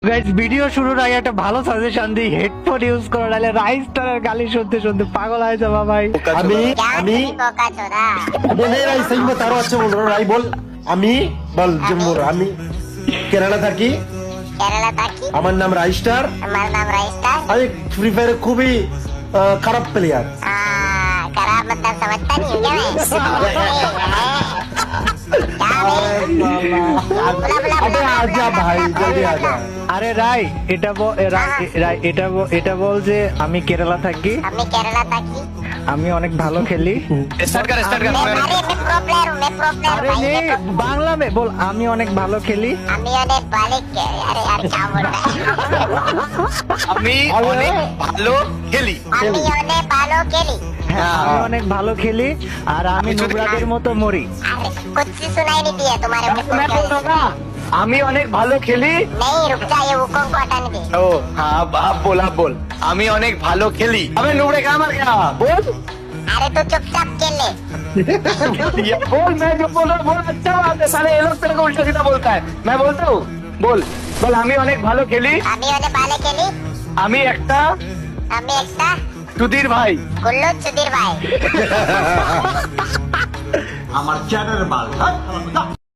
Guys video শুরুর আগে একটা ভালো সাজেশন দিই, হেডফোন ইউজ করো, নাহলে রাইস্টারের গালি শুনতে শুনতে পাগল হয়ে যাবা ভাই। अभी अभी बोकाचोदा अबे नहीं राई सही बता रहा हूँ, अच्छे बोल रहा हूँ। राई बोल আমি বল জম্মুর আমি কেরালা থাকি। केरला ताकी আমার নাম রাইস্টার। हमारा नाम राइस्टार। আমি ফ্রি ফায়ারে খুবই খারাপ প্লেয়ার। खराब मतलब समझता नहीं हूँ क्या मैं? क्या अबे आजा भाई जल्दी आजा। আরে রাই এটা বল যে আমি কেরালা থাকি, हमें केरला ताकी আমি অনেক ভালো খেলি। स्टार्ट कर अरे मैं प्रो प्लेयर हूँ, मैं प्रो प्लेयर আরে हूँ भाई, নে मैं pro- বাংলা মে বল, আমি অনেক ভালো খেলি। हमें अनेक बालिक अरे यार क्या बोल रहा है? আমি অনেক ভালো খেলি। हमें अनेक बालों के लिए হ্যাঁ আমি অনেক ভালো খেলি আর আমি নুবরাদের মতো মরি। अरे कुछ भी सुनाई नहीं दिया तुम्हारे मुंह से। আমি অনেক ভালো খেলি। नहीं रुक जा, ये हुक्म को हटाने दे। ও হ্যাঁ आप बोल আমি অনেক ভালো খেলি। अबे नुबड़े क्या मर गया बोल। अरे तू चुपचाप खेल ले। ये बोल, मैं जो बोल रहा हूँ बोल, अच्छा बात है। साले ये लोग तेरे को उल्टा सीधा बोलता है, मैं बोलता हूँ बोल बोल আমি অনেক ভালো খেলি। हमें अनेक बाले के लिए আমি একটা हमें एकता সুধীর ভাই। गुल्लू सुधीर भाई। আমার চ্যানেল মাল